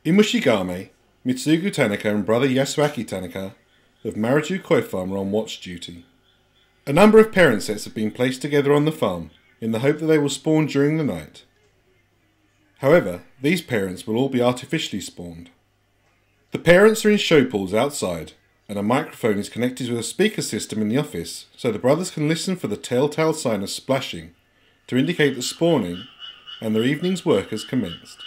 In Mushigame, Mitsugu Tanaka and brother Yasuaki Tanaka of Mariju Koi Farm are on watch duty. A number of parent sets have been placed together on the farm in the hope that they will spawn during the night. However, these parents will all be artificially spawned. The parents are in show pools outside, and a microphone is connected to a speaker system in the office so the brothers can listen for the telltale sign of splashing to indicate that spawning and their evening's work has commenced.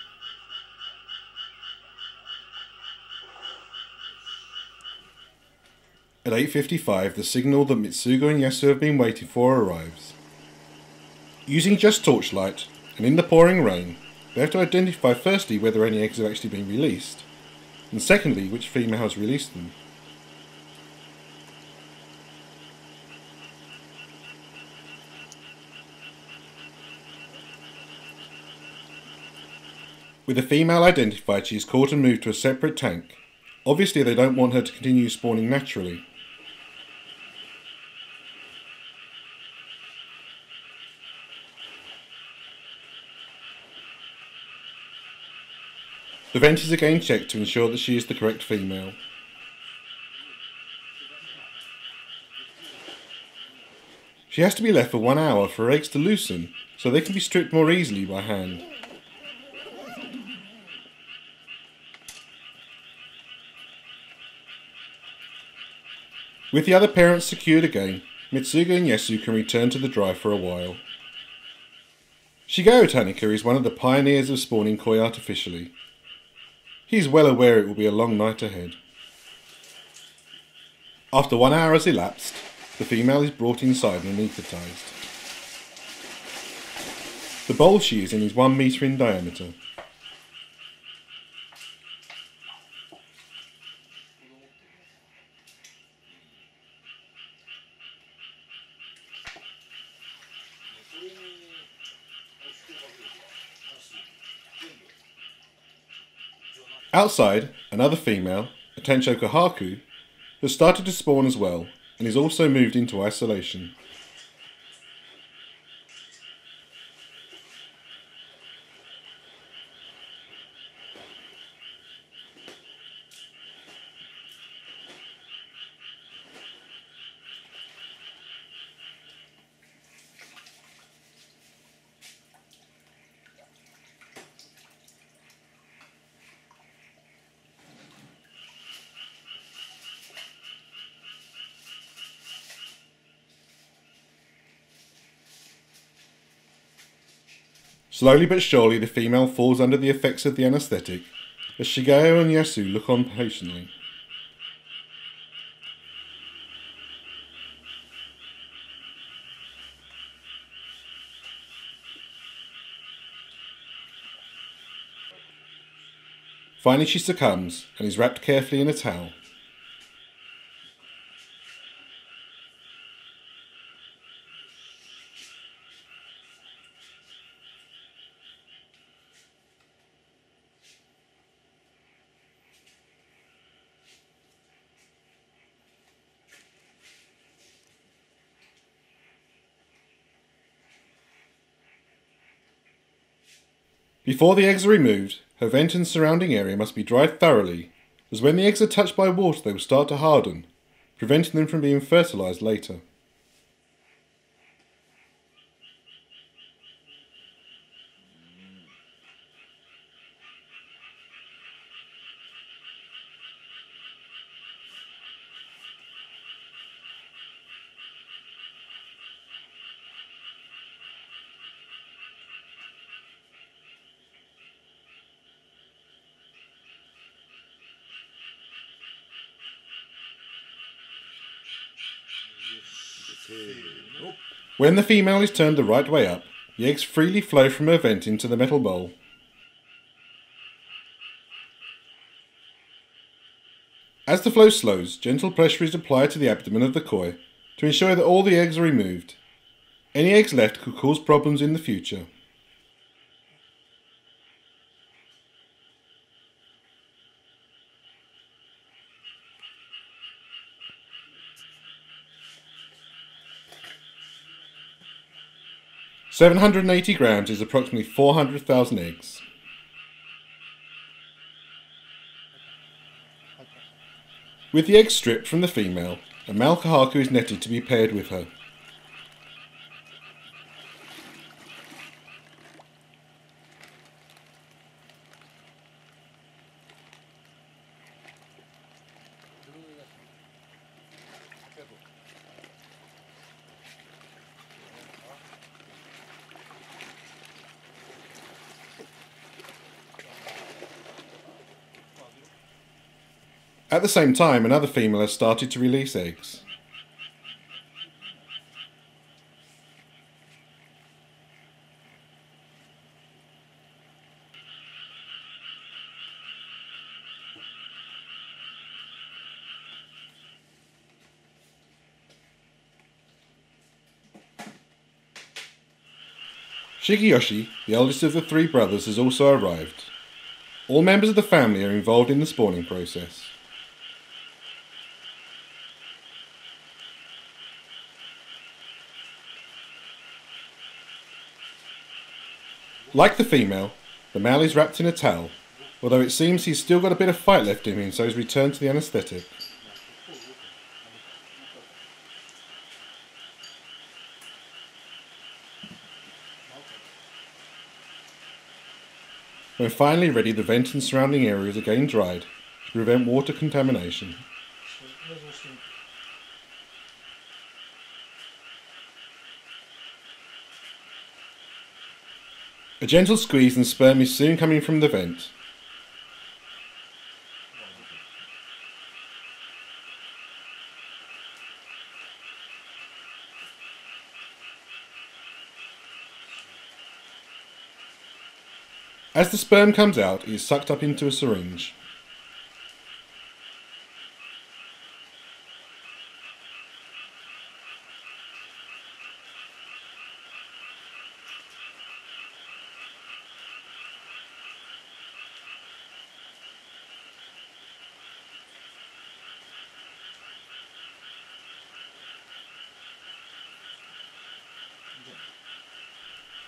At 8:55, the signal that Mitsugu and Yasu have been waiting for arrives. Using just torchlight, and in the pouring rain, they have to identify firstly whether any eggs have actually been released, and secondly which female has released them. With the female identified, she is caught and moved to a separate tank. Obviously they don't want her to continue spawning naturally. The vent is again checked to ensure that she is the correct female. She has to be left for 1 hour for her eggs to loosen, so they can be stripped more easily by hand. With the other parents secured again, Mitsugu and Yasu can return to the drive for a while. Shigeo Tanaka is one of the pioneers of spawning koi artificially. He is well aware it will be a long night ahead. After 1 hour has elapsed, the female is brought inside and anaesthetised. The bowl she is in is 1 metre in diameter. Outside, another female, a Tencho Kohaku, has started to spawn as well, and is also moved into isolation. Slowly but surely the female falls under the effects of the anaesthetic, as Shigeo and Yasu look on patiently. Finally she succumbs and is wrapped carefully in a towel. Before the eggs are removed, her vent and surrounding area must be dried thoroughly, as when the eggs are touched by water they will start to harden, preventing them from being fertilised later. When the female is turned the right way up, the eggs freely flow from her vent into the metal bowl. As the flow slows, gentle pressure is applied to the abdomen of the koi to ensure that all the eggs are removed. Any eggs left could cause problems in the future. "780 grams is approximately 400,000 eggs. With the egg stripped from the female, a male kahaku is netted to be paired with her. At the same time, another female has started to release eggs. Shigeyoshi, the eldest of the three brothers, has also arrived. All members of the family are involved in the spawning process. Like the female, the male is wrapped in a towel, although it seems he's still got a bit of fight left in him, so he's returned to the anaesthetic. When finally ready, the vent and surrounding area is again dried to prevent water contamination. A gentle squeeze and sperm is soon coming from the vent. As the sperm comes out, it is sucked up into a syringe.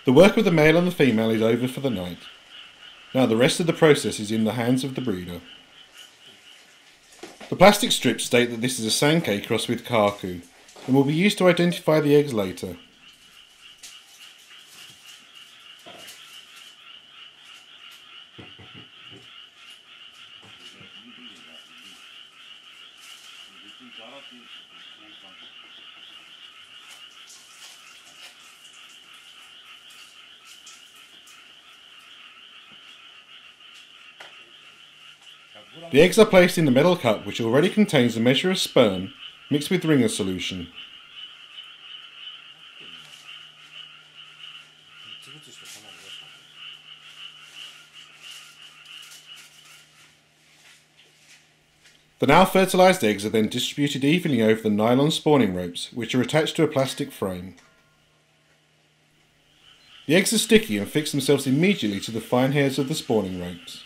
The work of the male and the female is over for the night. Now the rest of the process is in the hands of the breeder. The plastic strips state that this is a sankei crossed with kahaku and will be used to identify the eggs later. The eggs are placed in the metal cup, which already contains a measure of sperm mixed with ringer solution. The now fertilised eggs are then distributed evenly over the nylon spawning ropes, which are attached to a plastic frame. The eggs are sticky and fix themselves immediately to the fine hairs of the spawning ropes.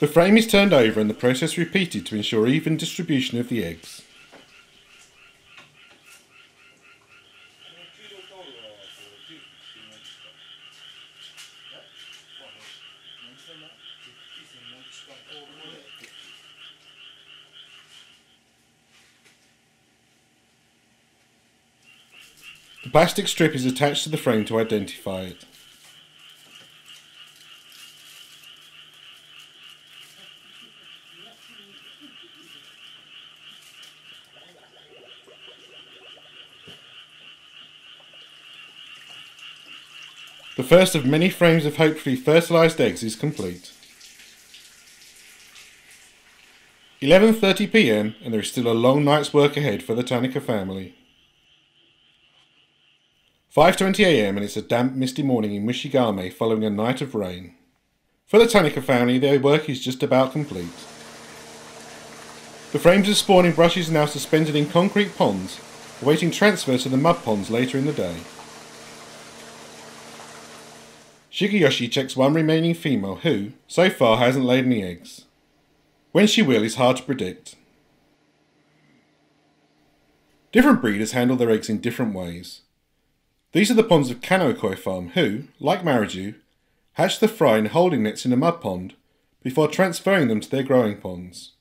The frame is turned over and the process repeated to ensure even distribution of the eggs. The plastic strip is attached to the frame to identify it. The first of many frames of hopefully fertilised eggs is complete. 11:30 p.m. and there is still a long night's work ahead for the Tanaka family. 5:20 a.m. and it's a damp, misty morning in Mushigame following a night of rain. For the Tanaka family, their work is just about complete. The frames of spawning brushes are now suspended in concrete ponds, awaiting transfer to the mud ponds later in the day. Shigeyoshi checks one remaining female who, so far, hasn't laid any eggs. When she will is hard to predict. Different breeders handle their eggs in different ways. These are the ponds of Kano Koi Farm who, like Mariju, hatch the fry in holding nets in a mud pond before transferring them to their growing ponds.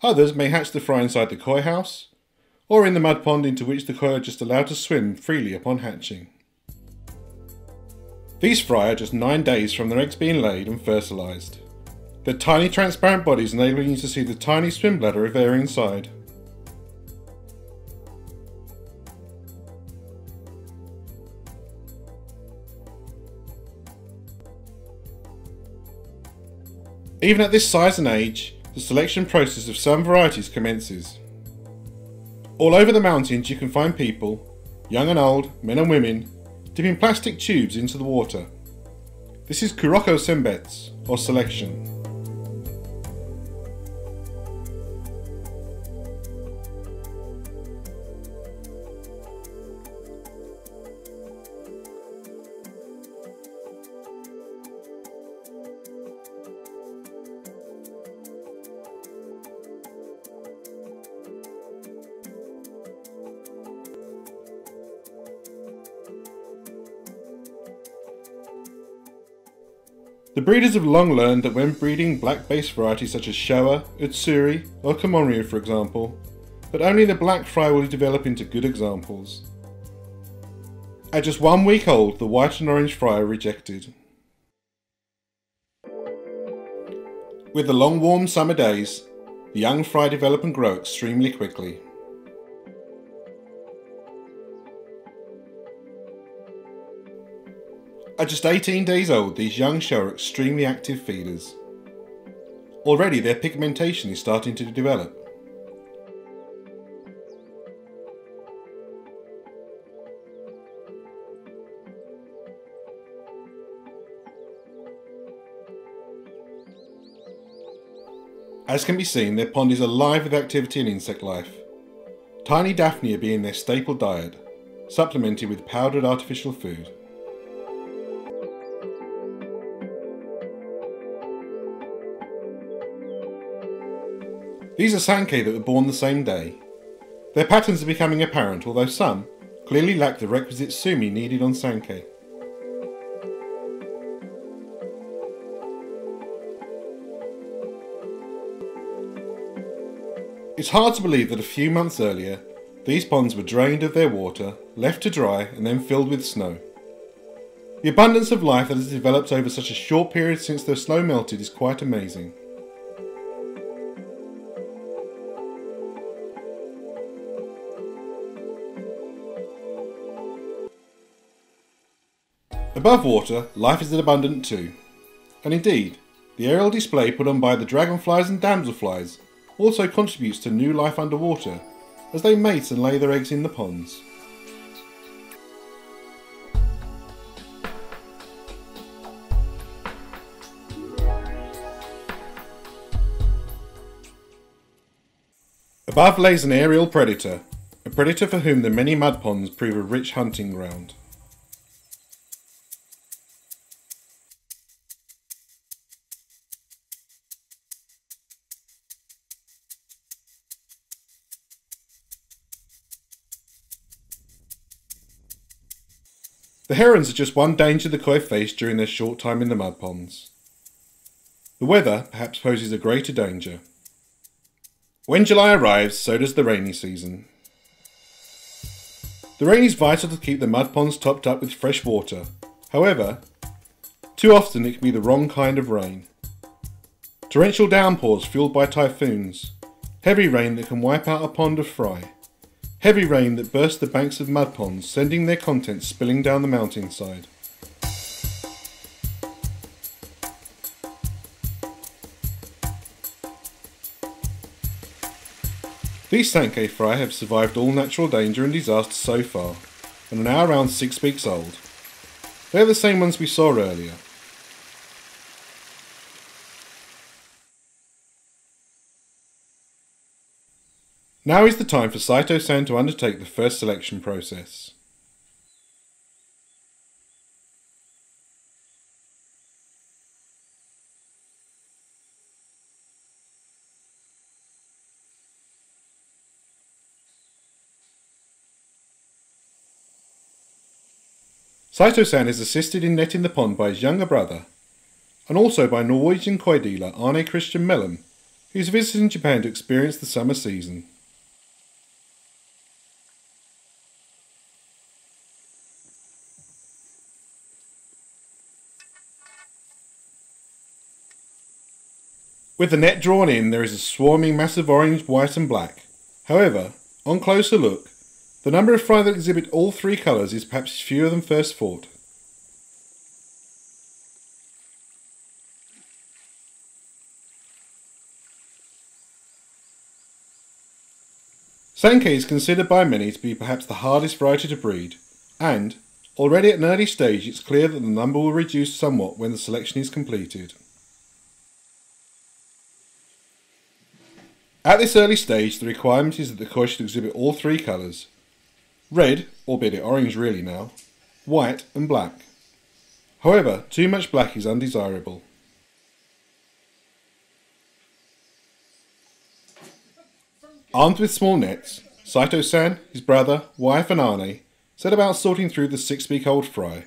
Others may hatch the fry inside the koi house, or in the mud pond into which the koi are just allowed to swim freely upon hatching. These fry are just 9 days from their eggs being laid and fertilised. Their tiny transparent bodies enabling you to see the tiny swim bladder if they are inside. Even at this size and age, the selection process of some varieties commences. All over the mountains you can find people, young and old, men and women, dipping plastic tubes into the water. This is Kuroko Senbetsu, or selection. The breeders have long learned that when breeding black-based varieties such as Showa, Utsuri or Komonryu for example, that only the black fry will develop into good examples. At just 1 week old, the white and orange fry are rejected. With the long warm summer days, the young fry develop and grow extremely quickly. At just 18 days old, these young show are extremely active feeders. Already their pigmentation is starting to develop. As can be seen, their pond is alive with activity and insect life. Tiny Daphnia being their staple diet, supplemented with powdered artificial food. These are Sankei that were born the same day. Their patterns are becoming apparent, although some clearly lack the requisite sumi needed on Sankei. It's hard to believe that a few months earlier, these ponds were drained of their water, left to dry and then filled with snow. The abundance of life that has developed over such a short period since the snow melted is quite amazing. Above water, life is abundant too. And indeed, the aerial display put on by the dragonflies and damselflies also contributes to new life underwater as they mate and lay their eggs in the ponds. Above lays an aerial predator, a predator for whom the many mud ponds prove a rich hunting ground. The herons are just one danger the koi face during their short time in the mud ponds. The weather perhaps poses a greater danger. When July arrives, so does the rainy season. The rain is vital to keep the mud ponds topped up with fresh water. However, too often it can be the wrong kind of rain. Torrential downpours fueled by typhoons, heavy rain that can wipe out a pond of fry, heavy rain that bursts the banks of mud ponds, sending their contents spilling down the mountainside. These Sankei fry have survived all natural danger and disaster so far, and are now around 6 weeks old. They are the same ones we saw earlier. Now is the time for Saito-san to undertake the first selection process. Saito-san is assisted in netting the pond by his younger brother, and also by Norwegian koi dealer Arne Christian Mellem, who is visiting Japan to experience the summer season. With the net drawn in, there is a swarming mass of orange, white and black. However, on closer look, the number of fry that exhibit all three colours is perhaps fewer than first thought. Sankei is considered by many to be perhaps the hardest variety to breed, and, already at an early stage, it's clear that the number will reduce somewhat when the selection is completed. At this early stage, the requirement is that the koi should exhibit all three colours: red, albeit orange really now, white and black. However, too much black is undesirable. Armed with small nets, Saito-san, his brother, wife and Arne set about sorting through the 6-week-old fry,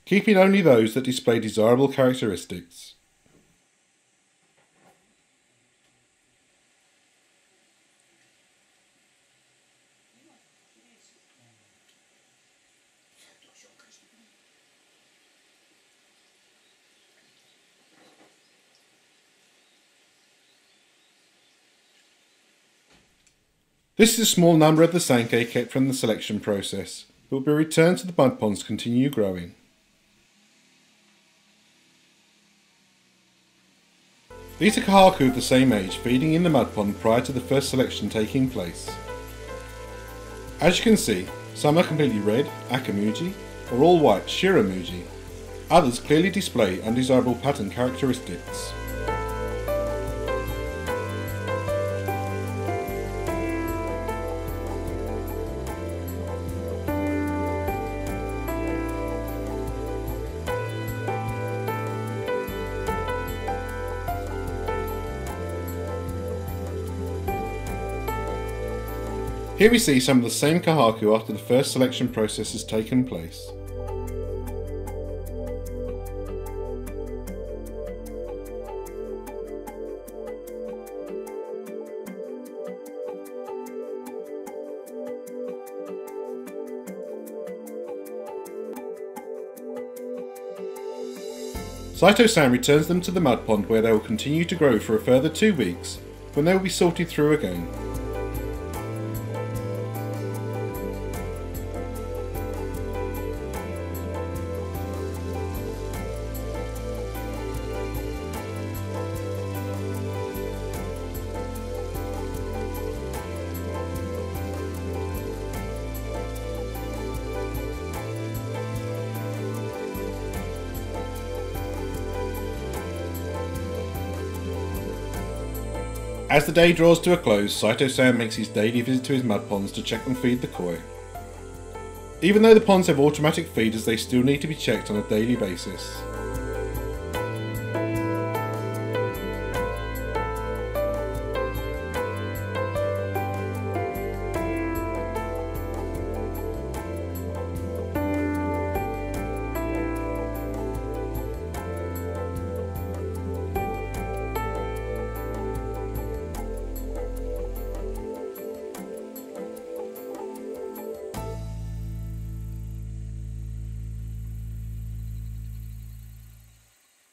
keeping only those that display desirable characteristics. This is a small number of the sankei kept from the selection process, but will be returned to the mud ponds to continue growing. These are kahaku of the same age feeding in the mud pond prior to the first selection taking place. As you can see, some are completely red, akamuji, or all white, shiramuji. Others clearly display undesirable pattern characteristics. Here we see some of the same kahaku after the first selection process has taken place. Saito-san returns them to the mud pond where they will continue to grow for a further 2 weeks, when they will be sorted through again. As the day draws to a close, Saito-san makes his daily visit to his mud ponds to check and feed the koi. Even though the ponds have automatic feeders, they still need to be checked on a daily basis.